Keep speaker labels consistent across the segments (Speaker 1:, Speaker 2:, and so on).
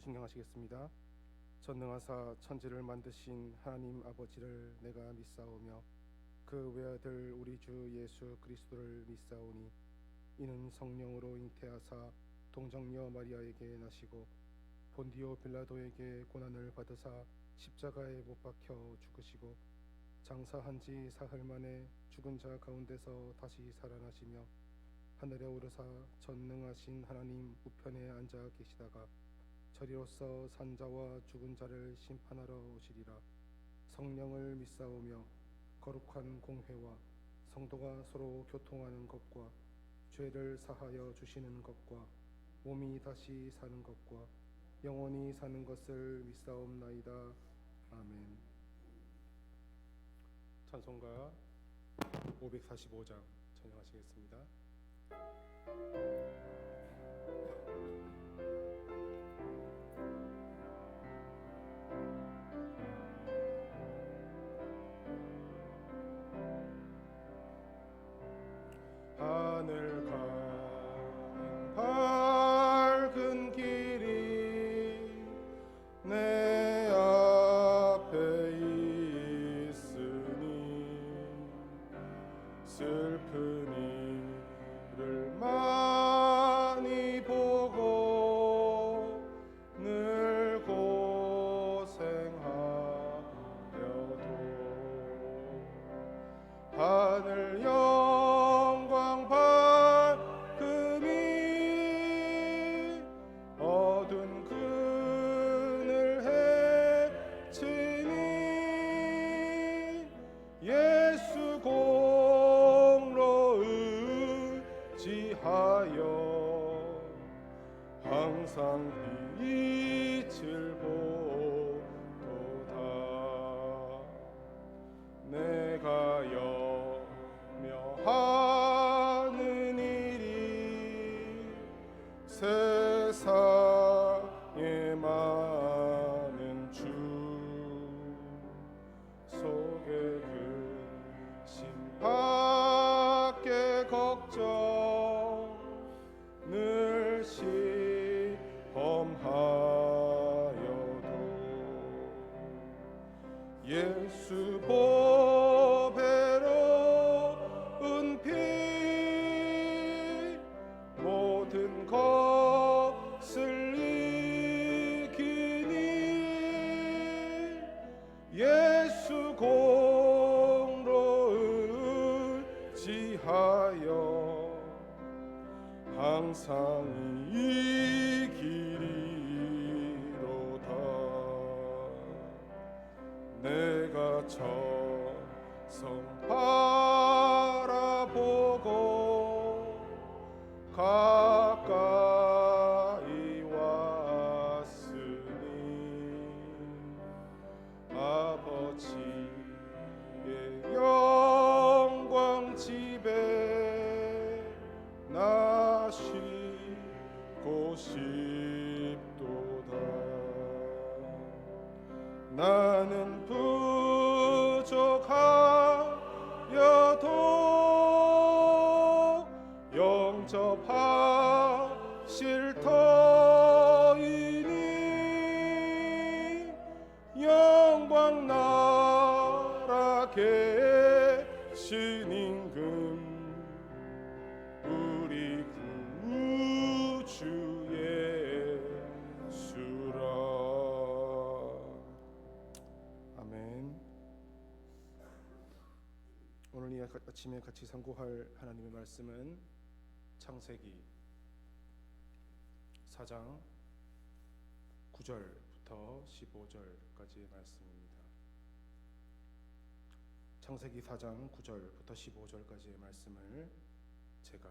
Speaker 1: 신경하시겠습니다. 전능하사 천지를 만드신 하나님 아버지를 내가 믿사오며 그 외아들 우리 주 예수 그리스도를 믿사오니 이는 성령으로 잉태하사 동정녀 마리아에게 나시고 본디오 빌라도에게 고난을 받으사 십자가에 못 박혀 죽으시고 장사한 지 사흘 만에 죽은 자 가운데서 다시 살아나시며 하늘에 오르사 전능하신 하나님 우편에 앉아 계시다가 저리로서 산자와 죽은 자를 심판하러 오시리라. 성령을 믿사오며 거룩한 공회와 성도가 서로 교통하는 것과 죄를 사하여 주시는 것과 몸이 다시 사는 것과 영원히 사는 것을 믿사옵나이다. 아멘. 찬송가 545장 찬양하시겠습니다. 하늘 가는 밝은 길이 내 앞에 있으니 슬픈 일을 많이 보고 늘 고생하여도 하늘 영광 밝음이 어두운 그늘 헤치니 예수 공로 의지하여 항상 빛을 보도다. 내가 염려하는 일이 세상에 많은 주 속에 근심 밖에 걱정 늘 시험하여도 예수 보배로운 피 모든 것을 이기니 예수 공로 의지하여 항상 이기리로다. 내가 천성 바라보고 가까이 왔으니 아버지의 영광 집에 나 쉬고 싶도다. 나는 부족하여도 영접하실 터이니 영광 나라 계신 임금 우리 구주 예수라. 아멘. 오늘 이 아침에 같이 상고할 하나님의 말씀은 창세기 4장 9절부터 15절까지의 말씀입니다. 창세기 4장 9절부터 15절까지의 말씀을 제가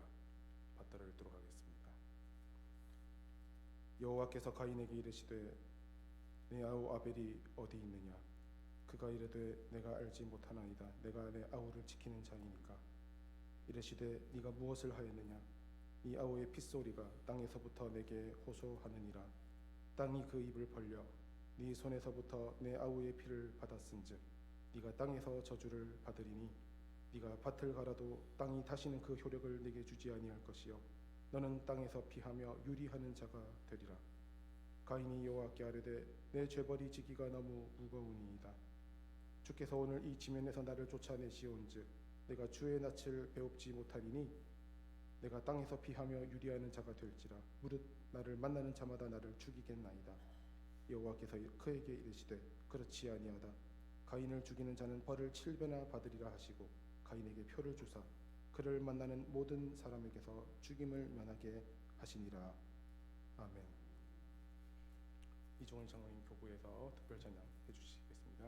Speaker 1: 받들어 읽도록 하겠습니다. 여호와께서 가인에게 이르시되 내 아우 아벨이 어디 있느냐? 그가 이르되 내가 알지 못하나이다. 내가 내 아우를 지키는 자이니까. 이르시되 네가 무엇을 하였느냐? 이 아우의 핏소리가 땅에서부터 내게 호소하느니라. 땅이 그 입을 벌려 네 손에서부터 내 아우의 피를 받았은즉 네가 땅에서 저주를 받으리니 네가 밭을 갈아도 땅이 다시는 그 효력을 네게 주지 아니할 것이요 너는 땅에서 피하며 유리하는 자가 되리라. 가인이 여호와께 아뢰되 내 죄벌이 지기가 너무 무거우니이다. 주께서 오늘 이 지면에서 나를 쫓아내시온즉 내가 주의 낯을 배웁지 못하리니 내가 땅에서 피하며 유리하는 자가 될지라. 무릇 나를 만나는 자마다 나를 죽이겠나이다. 여호와께서 그에게 이르시되 그렇지 아니하다. 가인을 죽이는 자는 벌을 7배나 받으리라 하시고 가인에게 표를 주사 그를 만나는 모든 사람에게서 죽임을 면하게 하시니라. 아멘. 이종일 장로님 교구에서 특별 찬양 해주시겠습니다.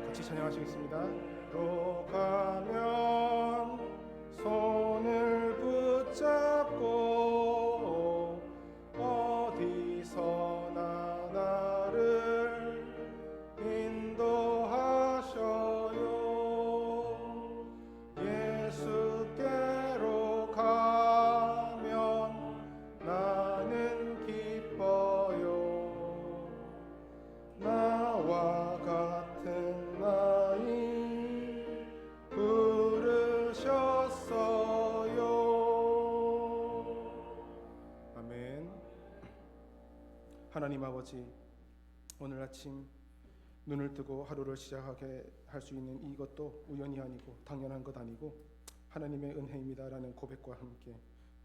Speaker 1: 같이 찬양하시겠습니다. 로 가면 손을 붙잡고 어디서나 나를 인도하셔요. 예수께로 가면 나는 기뻐요. 나와 같은 나이 부르셨어요. 아멘. 하나님 아버지, 오늘 아침 눈을 뜨고 하루를 시작하게 할 수 있는 이것도 우연이 아니고 당연한 것 아니고 하나님의 은혜입니다라는 고백과 함께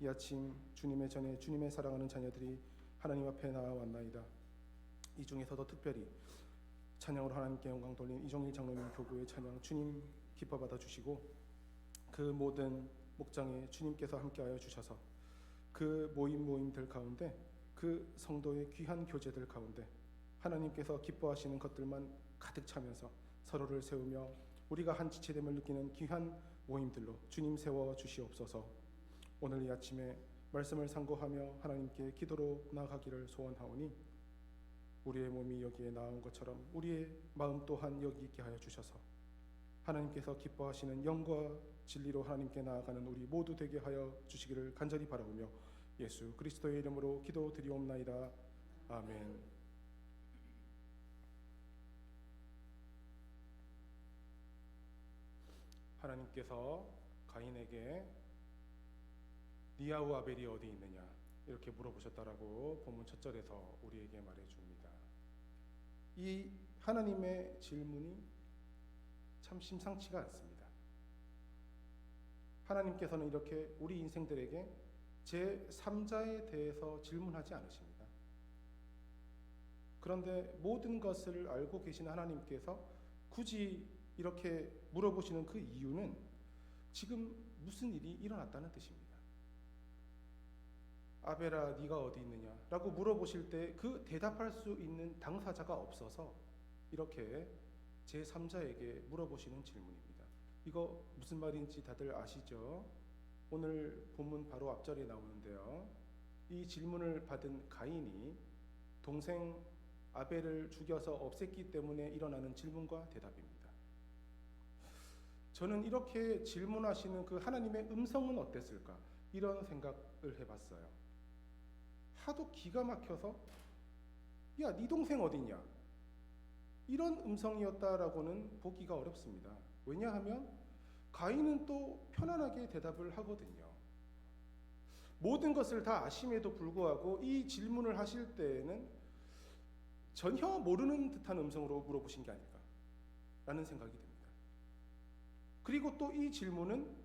Speaker 1: 이 아침 주님의 전에 주님의 사랑하는 자녀들이 하나님 앞에 나아왔나이다. 이 중에서도 특별히 찬양으로 하나님께 영광 돌린 이종일 장로님 교구의 찬양 주님 기뻐 받아 주시고 그 모든 목장에 주님께서 함께하여 주셔서 그 모임들 가운데 그 성도의 귀한 교제들 가운데 하나님께서 기뻐하시는 것들만 가득 차면서 서로를 세우며 우리가 한 지체됨을 느끼는 귀한 모임들로 주님 세워 주시옵소서. 오늘 이 아침에 말씀을 상고하며 하나님께 기도로 나아가기를 소원하오니 우리의 몸이 여기에 나온 것처럼 우리의 마음 또한 여기 있게 하여 주셔서 하나님께서 기뻐하시는 영과 진리로 하나님께 나아가는 우리 모두 되게 하여 주시기를 간절히 바라오며 예수 그리스도의 이름으로 기도드리옵나이다. 아멘. 하나님께서 가인에게 니아우 아벨이 어디 있느냐 이렇게 물어보셨다라고 본문 첫 절에서 우리에게 말해줍니다. 이 하나님의 질문이 참 심상치가 않습니다. 하나님께서는 이렇게 우리 인생들에게 제3자에 대해서 질문하지 않으십니다. 그런데 모든 것을 알고 계신 하나님께서 굳이 이렇게 물어보시는 그 이유는 지금 무슨 일이 일어났다는 뜻입니다. 아벨아 네가 어디 있느냐 라고 물어보실 때 그 대답할 수 있는 당사자가 없어서 이렇게 제3자에게 물어보시는 질문입니다. 이거 무슨 말인지 다들 아시죠? 오늘 본문 바로 앞절에 나오는데요. 이 질문을 받은 가인이 동생 아벨을 죽여서 없앴기 때문에 일어나는 질문과 대답입니다. 저는 이렇게 질문하시는 그 하나님의 음성은 어땠을까? 이런 생각을 해봤어요. 하도 기가 막혀서 야, 네 동생 어디냐? 이런 음성이었다라고는 보기가 어렵습니다. 왜냐하면 가인은 또 편안하게 대답을 하거든요. 모든 것을 다 아심에도 불구하고 이 질문을 하실 때에는 전혀 모르는 듯한 음성으로 물어보신 게 아닐까 라는 생각이 듭니다. 그리고 또 이 질문은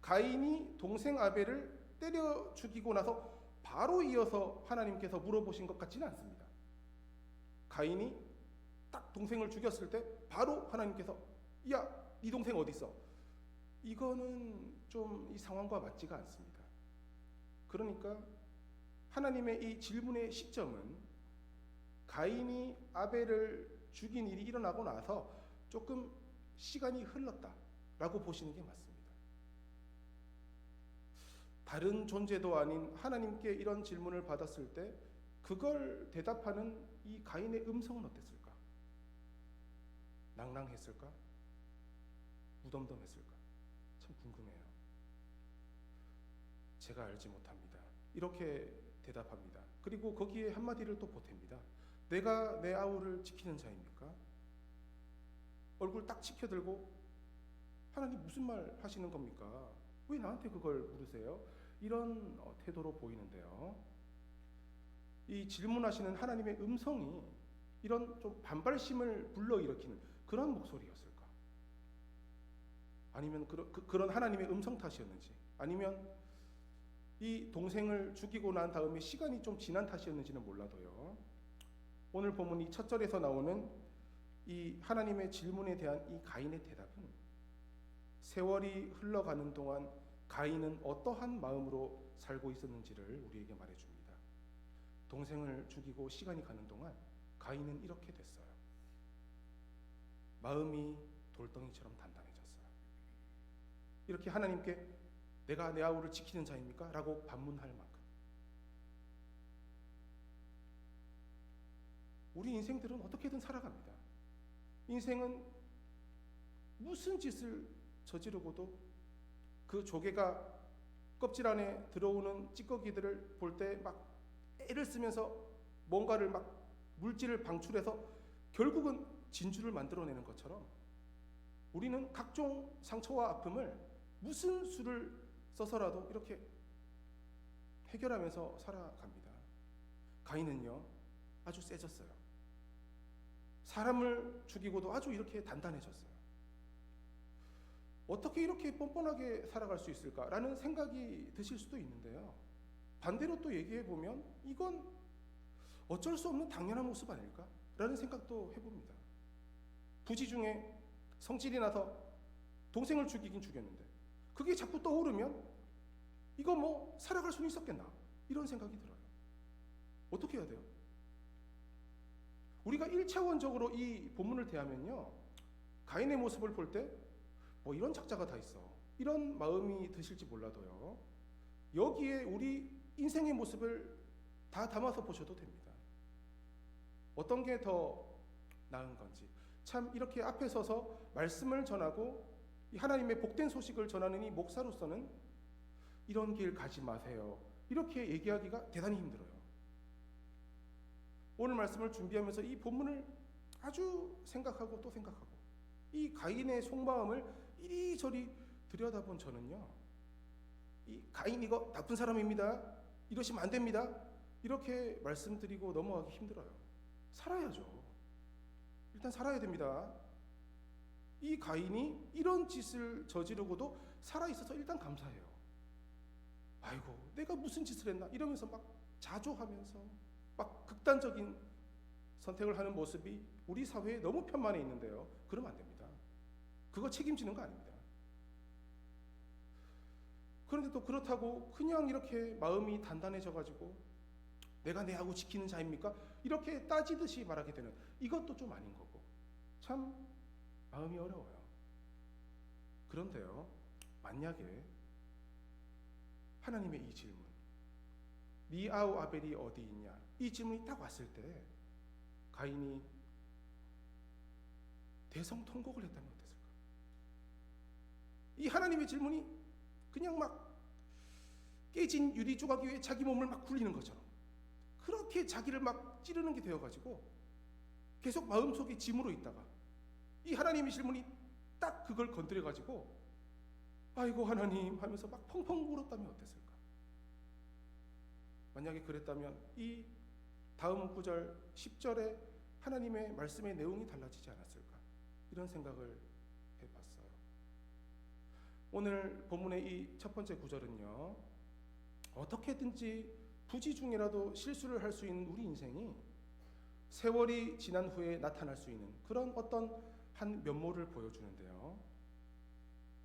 Speaker 1: 가인이 동생 아벨을 때려 죽이고 나서 바로 이어서 하나님께서 물어보신 것 같지는 않습니다. 가인이 딱 동생을 죽였을 때 바로 하나님께서 야, 네 동생 어디 있어? 이거는 좀 이 상황과 맞지가 않습니다. 그러니까 하나님의 이 질문의 시점은 가인이 아벨을 죽인 일이 일어나고 나서 조금 시간이 흘렀다라고 보시는 게 맞습니다. 다른 존재도 아닌 하나님께 이런 질문을 받았을 때 그걸 대답하는 이 가인의 음성은 어땠을까? 낭낭했을까? 무덤덤했을까? 참 궁금해요. 제가 알지 못합니다. 이렇게 대답합니다. 그리고 거기에 한마디를 또 보탭니다. 내가 내 아우를 지키는 자입니까? 얼굴 딱 치켜들고 하나님 무슨 말 하시는 겁니까? 왜 나한테 그걸 물으세요? 이런 태도로 보이는데요. 이 질문하시는 하나님의 음성이 이런 좀 반발심을 불러일으키는 그런 목소리였을까? 아니면 그런 하나님의 음성 탓이었는지, 아니면 이 동생을 죽이고 난 다음에 시간이 좀 지난 탓이었는지는 몰라도요. 오늘 본문 이 첫 절에서 나오는 이 하나님의 질문에 대한 이 가인의 대답은 세월이 흘러가는 동안 가인은 어떠한 마음으로 살고 있었는지를 우리에게 말해줍니다. 동생을 죽이고 시간이 가는 동안 가인은 이렇게 됐어요. 마음이 돌덩이처럼 단단해졌어요. 이렇게 하나님께 내가 내 아우를 지키는 자입니까? 라고 반문할 만큼. 우리 인생들은 어떻게든 살아갑니다. 인생은 무슨 짓을 저지르고도 그 조개가 껍질 안에 들어오는 찌꺼기들을 볼 때 막 애를 쓰면서 뭔가를 막 물질을 방출해서 결국은 진주를 만들어내는 것처럼 우리는 각종 상처와 아픔을 무슨 수를 써서라도 이렇게 해결하면서 살아갑니다. 가인은요, 아주 세졌어요. 사람을 죽이고도 아주 이렇게 단단해졌어요. 어떻게 이렇게 뻔뻔하게 살아갈 수 있을까라는 생각이 드실 수도 있는데요. 반대로 또 얘기해보면 이건 어쩔 수 없는 당연한 모습 아닐까라는 생각도 해봅니다. 부지 중에 성질이 나서 동생을 죽이긴 죽였는데 그게 자꾸 떠오르면 이거 뭐 살아갈 수는 있었겠나 이런 생각이 들어요. 어떻게 해야 돼요? 우리가 1차원적으로 이 본문을 대하면요, 가인의 모습을 볼 때 뭐 이런 작자가 다 있어 이런 마음이 드실지 몰라도요, 여기에 우리 인생의 모습을 다 담아서 보셔도 됩니다. 어떤 게 더 나은 건지. 참 이렇게 앞에 서서 말씀을 전하고 이 하나님의 복된 소식을 전하는 이 목사로서는 이런 길 가지 마세요 이렇게 얘기하기가 대단히 힘들어요. 오늘 말씀을 준비하면서 이 본문을 아주 생각하고 또 생각하고 이 가인의 속마음을 이리저리 들여다본 저는요, 이 가인 이거 나쁜 사람입니다, 이러시면 안 됩니다 이렇게 말씀드리고 넘어가기 힘들어요. 살아야죠. 일단 살아야 됩니다. 이 가인이 이런 짓을 저지르고도 살아있어서 일단 감사해요. 아이고 내가 무슨 짓을 했나 이러면서 막 자조하면서 막 극단적인 선택을 하는 모습이 우리 사회에 너무 편만해 있는데요. 그러면 안 됩니다. 그거 책임지는 거 아닙니다. 그런데 또 그렇다고 그냥 이렇게 마음이 단단해져가지고 내가 내 아우 지키는 자입니까? 이렇게 따지듯이 말하게 되는, 이것도 좀 아닌 거고 참 마음이 어려워요. 그런데요, 만약에 하나님의 이 질문, 네 아우 아벨이 어디 있냐, 이 질문이 딱 왔을 때 가인이 대성통곡을 했다면 어땠을까? 이 하나님의 질문이 그냥 막 깨진 유리 조각 위에 자기 몸을 막 굴리는 것처럼 그렇게 자기를 막 찌르는 게 되어가지고 계속 마음속에 짐으로 있다가 이 하나님의 질문이 딱 그걸 건드려가지고 아이고 하나님 하면서 막 펑펑 울었다면 어땠을까? 만약에 그랬다면 이 다음 구절 10절에 하나님의 말씀의 내용이 달라지지 않았을까? 이런 생각을 해봤어요. 오늘 본문의 이 첫 번째 구절은요, 어떻게든지 부지중이라도 실수를 할 수 있는 우리 인생이 세월이 지난 후에 나타날 수 있는 그런 어떤 한 면모를 보여주는데요,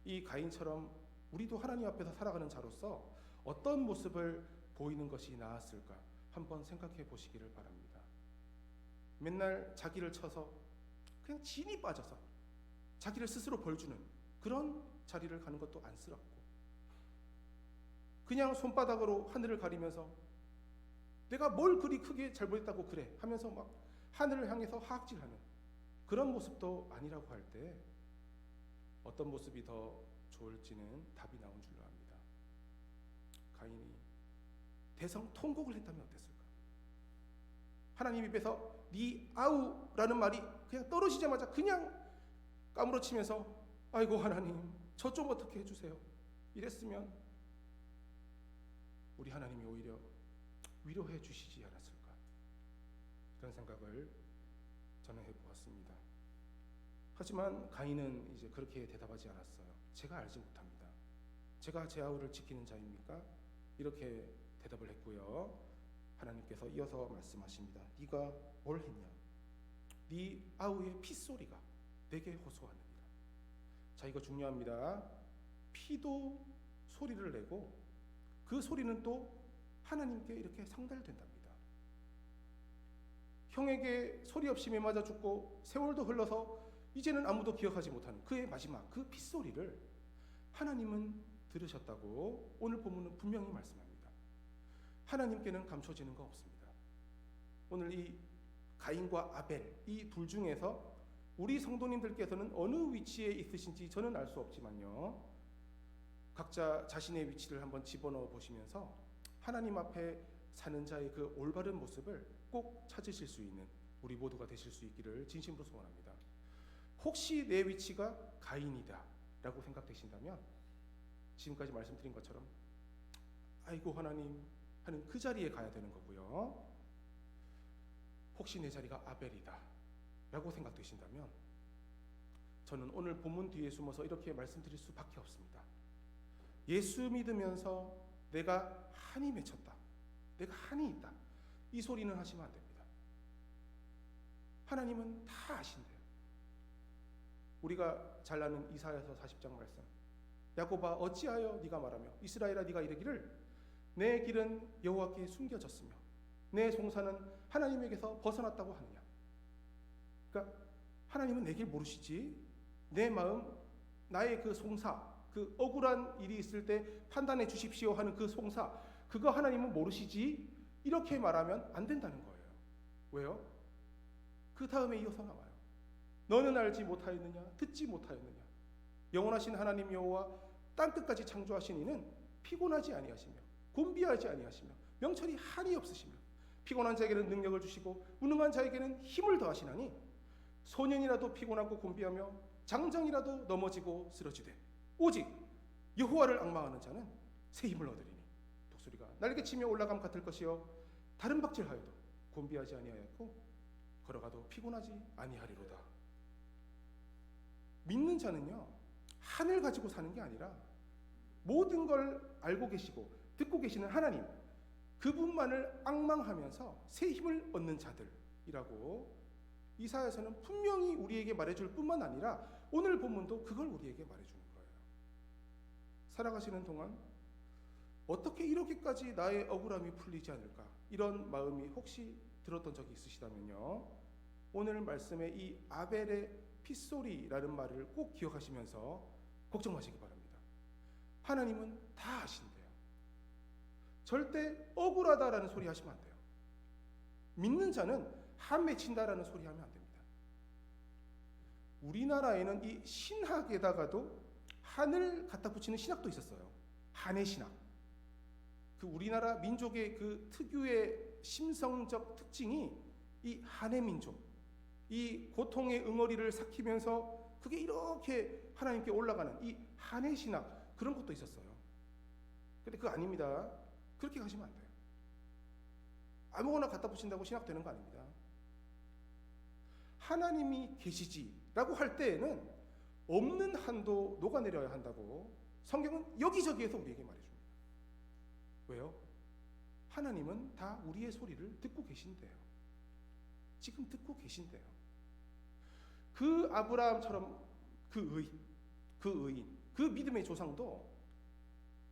Speaker 1: 이 가인처럼 우리도 하나님 앞에서 살아가는 자로서 어떤 모습을 보이는 것이 나았을까 한번 생각해 보시기를 바랍니다. 맨날 자기를 쳐서 그냥 진이 빠져서 자기를 스스로 벌주는 그런 자리를 가는 것도 안쓰럽고, 그냥 손바닥으로 하늘을 가리면서 내가 뭘 그리 크게 잘못했다고 그래 하면서 막 하늘을 향해서 하악질하는 그런 모습도 아니라고 할 때 어떤 모습이 더 좋을지는 답이 나온 줄로 압니다. 가인이 대성통곡을 했다면 어땠을까? 하나님 입에서 네 아우라는 말이 그냥 떨어지자마자 그냥 까무러치면서 아이고 하나님 저 좀 어떻게 해주세요, 이랬으면 우리 하나님이 오히려 위로해 주시지 않았을까? 그런 생각을 저는 해보았습니다. 하지만 가인은 이제 그렇게 대답하지 않았어요. 제가 알지 못합니다. 제가 제 아우를 지키는 자입니까? 이렇게 대답을 했고요. 하나님께서 이어서 말씀하십니다. 네가 뭘 했냐? 네 아우의 핏소리가 내게 호소하느니라. 자, 이거 중요합니다. 피도 소리를 내고 그 소리는 또 하나님께 이렇게 상달된답니다. 형에게 소리 없이 매맞아 죽고 세월도 흘러서 이제는 아무도 기억하지 못하는 그의 마지막 그 핏소리를 하나님은 들으셨다고 오늘 본문은 분명히 말씀합니다. 하나님께는 감춰지는 거 없습니다. 오늘 이 가인과 아벨 이 둘 중에서 우리 성도님들께서는 어느 위치에 있으신지 저는 알 수 없지만요, 각자 자신의 위치를 한번 집어넣어 보시면서 하나님 앞에 사는 자의 그 올바른 모습을 꼭 찾으실 수 있는 우리 모두가 되실 수 있기를 진심으로 소원합니다. 혹시 내 위치가 가인이다 라고 생각되신다면 지금까지 말씀드린 것처럼 아이고 하나님 하는 그 자리에 가야 되는 거고요. 혹시 내 자리가 아벨이다 라고 생각되신다면 저는 오늘 본문 뒤에 숨어서 이렇게 말씀드릴 수밖에 없습니다. 예수 믿으면서 내가 한이 맺혔다, 내가 한이 있다, 이 소리는 하시면 안 됩니다. 하나님은 다 아신대요. 우리가 잘 아는 이사야서 40장 말씀, 야곱아 어찌하여 네가 말하며 이스라엘아 네가 이르기를 내 길은 여호와께 숨겨졌으며 내 송사는 하나님에게서 벗어났다고 하느냐. 그러니까 하나님은 내 길 모르시지, 내 마음, 나의 그 송사, 그 억울한 일이 있을 때 판단해 주십시오 하는 그 송사, 그거 하나님은 모르시지, 이렇게 말하면 안 된다는 거예요. 왜요? 그 다음에 이어서 나와요. 너는 알지 못하였느냐, 듣지 못하였느냐. 영원하신 하나님 여호와 땅끝까지 창조하신 이는 피곤하지 아니하시며 곤비하지 아니하시며 명철이 한이 없으시며 피곤한 자에게는 능력을 주시고 무능한 자에게는 힘을 더하시나니 소년이라도 피곤하고 곤비하며 장정이라도 넘어지고 쓰러지되 오직 여호와를 앙망하는 자는 새 힘을 얻으리니 독수리가 날개치며 올라감 같을 것이요 다른 박질하여도 곤비하지 아니하였고 걸어가도 피곤하지 아니하리로다. 믿는 자는요, 한을 가지고 사는 게 아니라 모든 걸 알고 계시고 듣고 계시는 하나님, 그분만을 앙망하면서 새 힘을 얻는 자들이 이라고 이사야서는 분명히 우리에게 말해줄 뿐만 아니라 오늘 본문도 그걸 우리에게 말해주는 거예요. 살아가시는 동안 어떻게 이렇게까지 나의 억울함이 풀리지 않을까, 이런 마음이 혹시 들었던 적이 있으시다면요, 오늘 말씀의 이 아벨의 핏소리라는 말을 꼭 기억하시면서 걱정 마시기 바랍니다. 하나님은 다 아신대요. 절대 억울하다라는 소리 하시면 안 돼요. 믿는 자는 한 맺힌다라는 소리 하면 안 됩니다. 우리나라에는 이 신학에다가도 한을 갖다 붙이는 신학도 있었어요. 한의 신학. 그 우리나라 민족의 그 특유의 심성적 특징이 이 한의 민족, 이 고통의 응어리를 삭히면서 그게 이렇게 하나님께 올라가는 이 한의 신학, 그런 것도 있었어요. 근데 그거 아닙니다. 그렇게 가시면 안 돼요. 아무거나 갖다 붙인다고 신학 되는 거 아닙니다. 하나님이 계시지라고 할 때에는 없는 한도 녹아내려야 한다고 성경은 여기저기에서 우리에게 말해줍니다. 왜요? 하나님은 다 우리의 소리를 듣고 계신대요. 지금 듣고 계신대요. 그 아브라함처럼 그 의인, 그 믿음의 조상도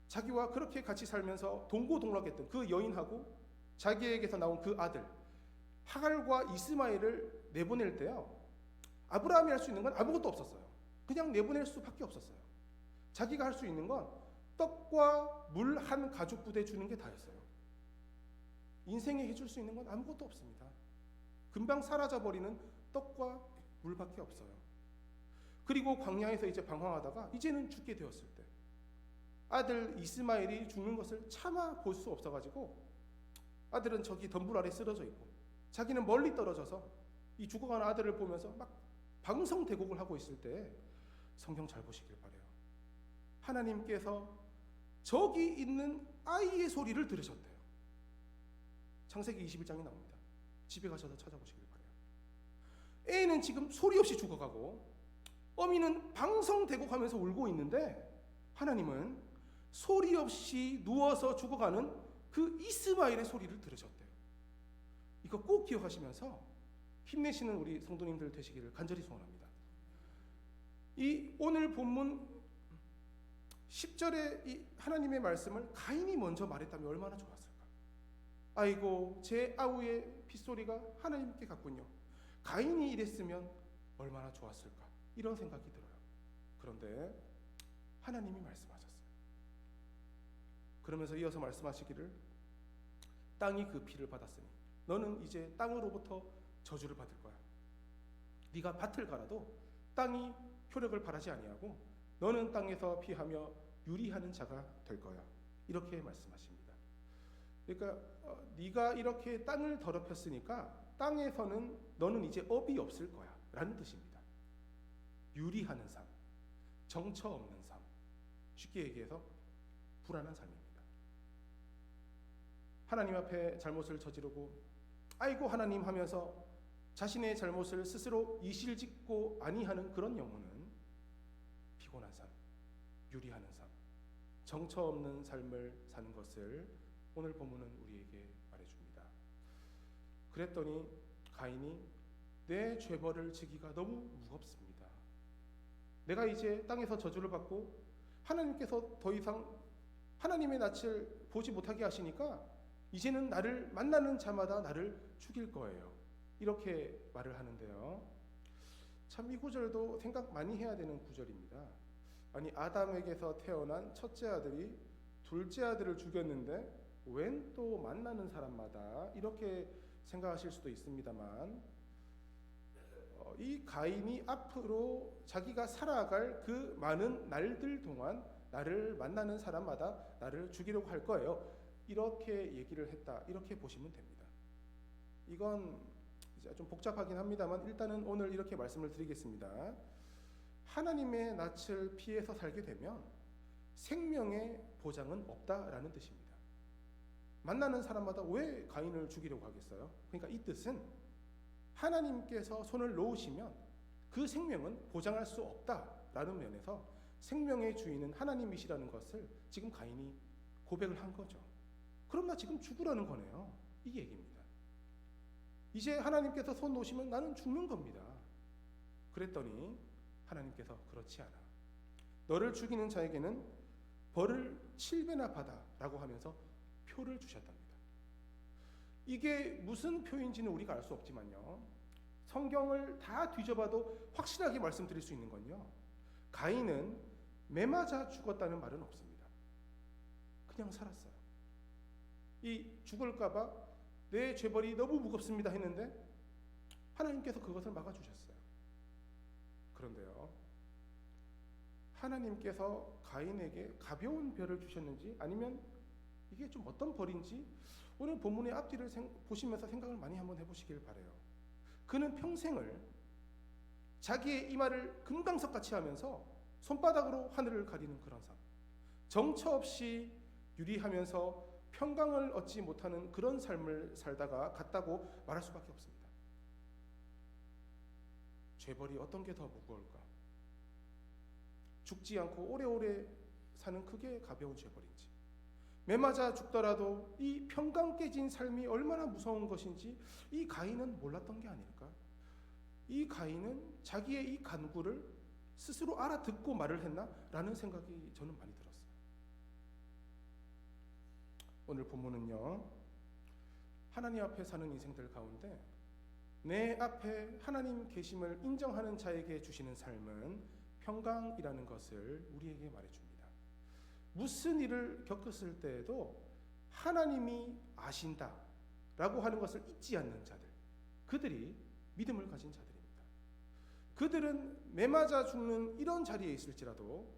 Speaker 1: 자기와 그렇게 같이 살면서 동고동락했던 그 여인하고 자기에게서 나온 그 아들 하갈과 이스마엘을 내보낼 때요, 아브라함이 할 수 있는 건 아무것도 없었어요. 그냥 내보낼 수밖에 없었어요. 자기가 할 수 있는 건 떡과 물 한 가죽 부대 주는 게 다였어요. 인생에 해줄 수 있는 건 아무것도 없습니다. 금방 사라져버리는 떡과 물밖에 없어요. 그리고 광야에서 이제 방황하다가 이제는 죽게 되었을 때 아들 이스마엘이 죽는 것을 참아 볼 수 없어가지고 아들은 저기 덤불 아래 쓰러져 있고 자기는 멀리 떨어져서 이 죽어가는 아들을 보면서 막 방성대곡을 하고 있을 때 성경 잘 보시길 바래요. 하나님께서 저기 있는 아이의 소리를 들으셨대요. 창세기 21장에 나옵니다. 집에 가셔서 찾아보시길 바래요. 애는 지금 소리 없이 죽어가고 어미는 방성대곡하면서 울고 있는데 하나님은 소리 없이 누워서 죽어가는 그 이스마엘의 소리를 들으셨대요. 이거 꼭 기억하시면서 힘내시는 우리 성도님들 되시기를 간절히 소원합니다. 이 오늘 본문 10절에 이 하나님의 말씀을 가인이 먼저 말했다면 얼마나 좋았을까. 아이고 제 아우의 핏소리가 하나님께 갔군요. 가인이 이랬으면 얼마나 좋았을까, 이런 생각이 들어요. 그런데 하나님이 말씀하셨어요. 그러면서 이어서 말씀하시기를 땅이 그 피를 받았으니 너는 이제 땅으로부터 저주를 받을 거야. 네가 밭을 갈아도 땅이 효력을 발하지 아니하고 너는 땅에서 피하며 유리하는 자가 될 거야. 이렇게 말씀하십니다. 그러니까 네가 이렇게 땅을 더럽혔으니까 땅에서는 너는 이제 업이 없을 거야 라는 뜻입니다. 유리하는 삶, 정처 없는 삶, 쉽게 얘기해서 불안한 삶입니다. 하나님 앞에 잘못을 저지르고 아이고 하나님 하면서 자신의 잘못을 스스로 이실직고 아니하는 그런 영혼은 피곤한 삶, 유리하는 삶, 정처 없는 삶을 사는 것을 오늘 본문은 우리에게 말해줍니다. 그랬더니 가인이 내 죄벌을 지기가 너무 무겁습니다. 내가 이제 땅에서 저주를 받고 하나님께서 더 이상 하나님의 낯을 보지 못하게 하시니까 이제는 나를 만나는 자마다 나를 죽일 거예요. 이렇게 말을 하는데요. 참 이 구절도 생각 많이 해야 되는 구절입니다. 아니 아담에게서 태어난 첫째 아들이 둘째 아들을 죽였는데 웬 또 만나는 사람마다, 이렇게 생각하실 수도 있습니다만 이 가인이 앞으로 자기가 살아갈 그 많은 날들 동안 나를 만나는 사람마다 나를 죽이려고 할 거예요. 이렇게 얘기를 했다, 이렇게 보시면 됩니다. 이건 이제 좀 복잡하긴 합니다만 일단은 오늘 이렇게 말씀을 드리겠습니다. 하나님의 낯을 피해서 살게 되면 생명의 보장은 없다라는 뜻입니다. 만나는 사람마다 왜 가인을 죽이려고 하겠어요? 그러니까 이 뜻은 하나님께서 손을 놓으시면 그 생명은 보장할 수 없다라는 면에서 생명의 주인은 하나님이시라는 것을 지금 가인이 고백을 한 거죠. 그럼 나 지금 죽으라는 거네요. 이 얘기입니다. 이제 하나님께서 손 놓으시면 나는 죽는 겁니다. 그랬더니 하나님께서 그렇지 않아. 너를 죽이는 자에게는 벌을 7배나 받아라고 하면서 표를 주셨답니다. 이게 무슨 표인지는 우리가 알 수 없지만요, 성경을 다 뒤져봐도 확실하게 말씀드릴 수 있는 건요, 가인은 매 맞아 죽었다는 말은 없습니다. 그냥 살았어요. 이 죽을까봐 내 죄벌이 너무 무겁습니다 했는데 하나님께서 그것을 막아주셨어요. 그런데요, 하나님께서 가인에게 가벼운 벌을 주셨는지 아니면 이게 좀 어떤 벌인지 오늘 본문의 앞뒤를 보시면서 생각을 많이 한번 해보시길 바라요. 그는 평생을 자기의 이마를 금강석같이 하면서 손바닥으로 하늘을 가리는 그런 삶, 정처 없이 유리하면서 평강을 얻지 못하는 그런 삶을 살다가 갔다고 말할 수밖에 없습니다. 죄벌이 어떤 게 더 무거울까? 죽지 않고 오래오래 사는 그게 가벼운 죄벌인지, 매맞아 죽더라도 이 평강 깨진 삶이 얼마나 무서운 것인지 이 가인은 몰랐던 게 아닐까? 이 가인은 자기의 이 간구를 스스로 알아듣고 말을 했나? 라는 생각이 저는 많이 들었어요. 오늘 본문은요, 하나님 앞에 사는 인생들 가운데 내 앞에 하나님 계심을 인정하는 자에게 주시는 삶은 평강이라는 것을 우리에게 말해줍니다. 무슨 일을 겪었을 때에도 하나님이 아신다 라고 하는 것을 잊지 않는 자들, 그들이 믿음을 가진 자들입니다. 그들은 매맞아 죽는 이런 자리에 있을지라도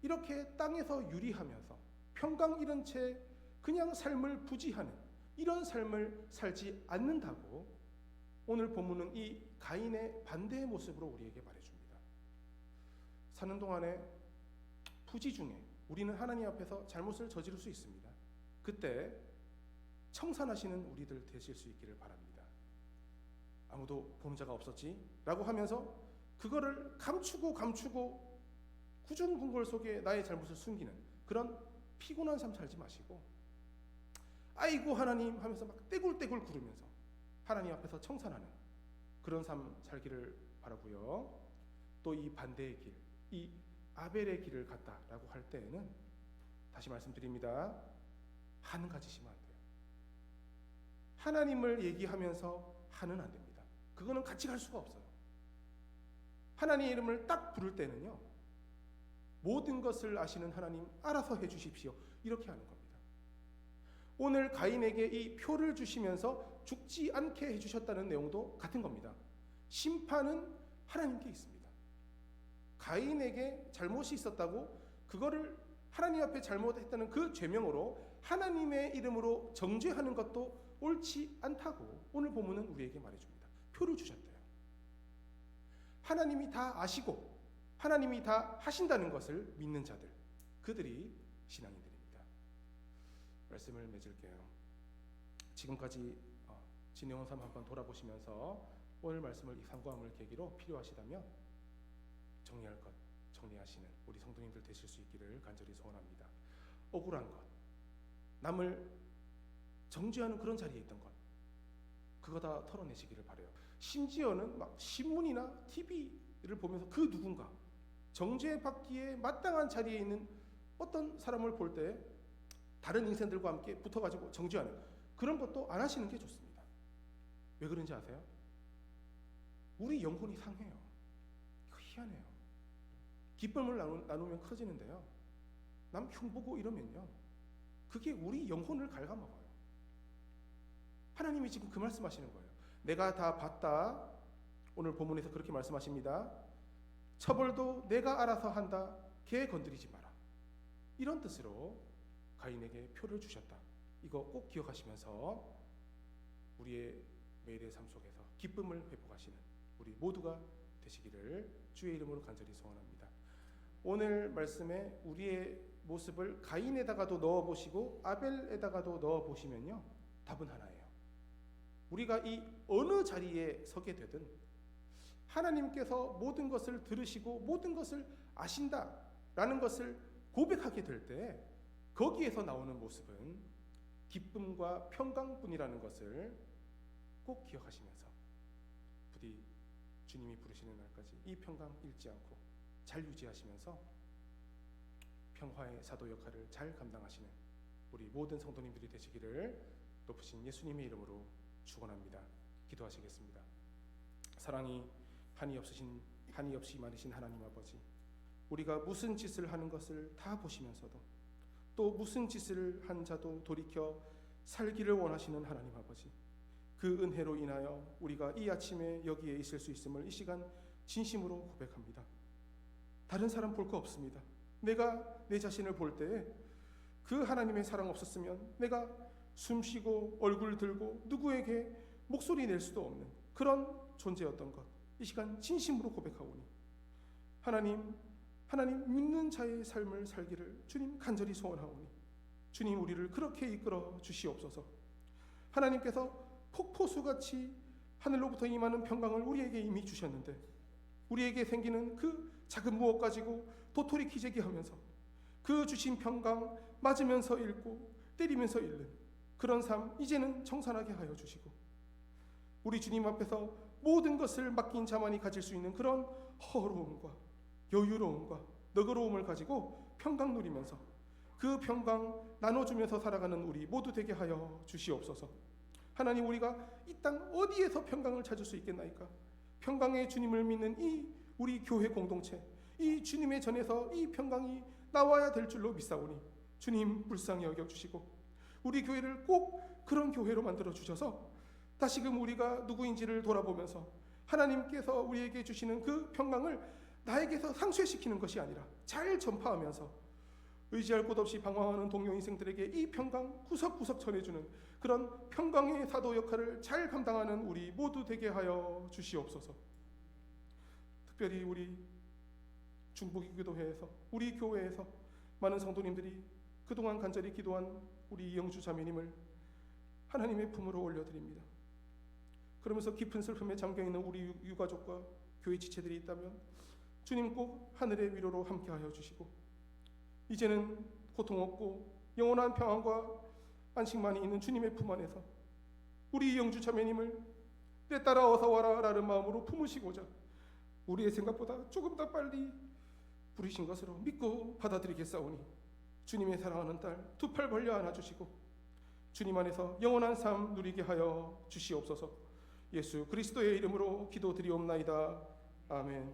Speaker 1: 이렇게 땅에서 유리하면서 평강 잃은 채 그냥 삶을 부지하는 이런 삶을 살지 않는다고 오늘 본문은 이 가인의 반대의 모습으로 우리에게 말해줍니다. 사는 동안에 부지 중에 우리는 하나님 앞에서 잘못을 저지를 수 있습니다. 그때 청산하시는 우리들 되실 수 있기를 바랍니다. 아무도 보는 자가 없었지 라고 하면서 그거를 감추고 구중궁궐 속에 나의 잘못을 숨기는 그런 피곤한 삶 살지 마시고, 아이고 하나님 하면서 막 떼굴떼굴 구르면서 하나님 앞에서 청산하는 그런 삶 살기를 바라고요. 또 이 반대의 길, 이 아벨의 길을 갔다라고 할 때에는 다시 말씀드립니다. 한은 가지시면 안 돼요. 하나님을 얘기하면서 한은 안 됩니다. 그거는 같이 갈 수가 없어요. 하나님의 이름을 딱 부를 때는요, 모든 것을 아시는 하나님 알아서 해주십시오 이렇게 하는 겁니다. 오늘 가인에게 이 표를 주시면서 죽지 않게 해주셨다는 내용도 같은 겁니다. 심판은 하나님께 있습니다. 가인에게 잘못이 있었다고 그거를 하나님 앞에 잘못했다는 그 죄명으로 하나님의 이름으로 정죄하는 것도 옳지 않다고 오늘 본문은 우리에게 말해줍니다. 표를 주셨대요. 하나님이 다 아시고 하나님이 다 하신다는 것을 믿는 자들, 그들이 신앙인들입니다. 말씀을 맺을게요. 지금까지 진행한 삶 한번 돌아보시면서 오늘 말씀을 이 상고함을 계기로 필요하시다면 정리할 것 정리하시는 우리 성도님들 되실 수 있기를 간절히 소원합니다. 억울한 것, 남을 정죄하는 그런 자리에 있던 것, 그거 다 털어내시기를 바라요. 심지어는 막 신문이나 TV를 보면서 그 누군가 정죄받기에 마땅한 자리에 있는 어떤 사람을 볼 때 다른 인생들과 함께 붙어가지고 정죄하는 그런 것도 안 하시는 게 좋습니다. 왜 그런지 아세요? 우리 영혼이 상해요. 이거 희한해요. 기쁨을 나누면 커지는데요, 남 흉보고 이러면요, 그게 우리 영혼을 갉아먹어요. 하나님이 지금 그 말씀하시는 거예요. 내가 다 봤다. 오늘 본문에서 그렇게 말씀하십니다. 처벌도 내가 알아서 한다. 걔 건드리지 마라. 이런 뜻으로 가인에게 표를 주셨다. 이거 꼭 기억하시면서 우리의 매일의 삶 속에서 기쁨을 회복하시는 우리 모두가 되시기를 주의 이름으로 간절히 소원합니다. 오늘 말씀에 우리의 모습을 가인에다가도 넣어보시고 아벨에다가도 넣어보시면요, 답은 하나예요. 우리가 이 어느 자리에 서게 되든 하나님께서 모든 것을 들으시고 모든 것을 아신다라는 것을 고백하게 될 때 거기에서 나오는 모습은 기쁨과 평강뿐이라는 것을 꼭 기억하시면서 부디 주님이 부르시는 날까지 이 평강 잃지 않고 잘 유지하시면서 평화의 사도 역할을 잘 감당하시는 우리 모든 성도님들이 되시기를 높으신 예수님의 이름으로 축원합니다. 기도하시겠습니다. 사랑이 한이 없이 많으신 하나님 아버지, 우리가 무슨 짓을 하는 것을 다 보시면서도 또 무슨 짓을 한 자도 돌이켜 살기를 원하시는 하나님 아버지, 그 은혜로 인하여 우리가 이 아침에 여기에 있을 수 있음을 이 시간 진심으로 고백합니다. 다른 사람 볼 거 없습니다. 내가 내 자신을 볼 때에 그 하나님의 사랑 없었으면 내가 숨쉬고 얼굴 들고 누구에게 목소리 낼 수도 없는 그런 존재였던 것, 이 시간 진심으로 고백하오니 하나님 믿는 자의 삶을 살기를 주님 간절히 소원하오니 주님 우리를 그렇게 이끌어 주시옵소서. 하나님께서 폭포수같이 하늘로부터 임하는 평강을 우리에게 이미 주셨는데 우리에게 생기는 그 작은 무엇 가지고 도토리 키재기 하면서 그 주신 평강 맞으면서 잃고 때리면서 잃는 그런 삶 이제는 청산하게 하여 주시고 우리 주님 앞에서 모든 것을 맡긴 자만이 가질 수 있는 그런 허로움과 여유로움과 너그러움을 가지고 평강 누리면서 그 평강 나눠주면서 살아가는 우리 모두 되게 하여 주시옵소서. 하나님, 우리가 이 땅 어디에서 평강을 찾을 수 있겠나이까? 평강의 주님을 믿는 이 우리 교회 공동체, 이 주님의 전에서 이 평강이 나와야 될 줄로 믿사오니 주님 불쌍히 여겨주시고 우리 교회를 꼭 그런 교회로 만들어 주셔서 다시금 우리가 누구인지를 돌아보면서 하나님께서 우리에게 주시는 그 평강을 나에게서 상쇄시키는 것이 아니라 잘 전파하면서 의지할 곳 없이 방황하는 동료 인생들에게 이 평강 구석구석 전해주는 그런 평강의 사도 역할을 잘 감당하는 우리 모두 되게 하여 주시옵소서. 특별히 우리 중보기도회에서 우리 교회에서 많은 성도님들이 그동안 간절히 기도한 우리 이영주 자매님을 하나님의 품으로 올려드립니다. 그러면서 깊은 슬픔에 잠겨있는 우리 유가족과 교회 지체들이 있다면 주님 꼭 하늘의 위로로 함께하여 주시고 이제는 고통 없고 영원한 평안과 안식만이 있는 주님의 품 안에서 우리 이영주 자매님을 내 딸아 어서 와라 라는 마음으로 품으시고자 우리의 생각보다 조금 더 빨리 부르신 것으로 믿고 받아들이겠사오니 주님의 사랑하는 딸 두 팔 벌려 안아주시고 주님 안에서 영원한 삶 누리게 하여 주시옵소서. 예수 그리스도의 이름으로 기도드리옵나이다. 아멘.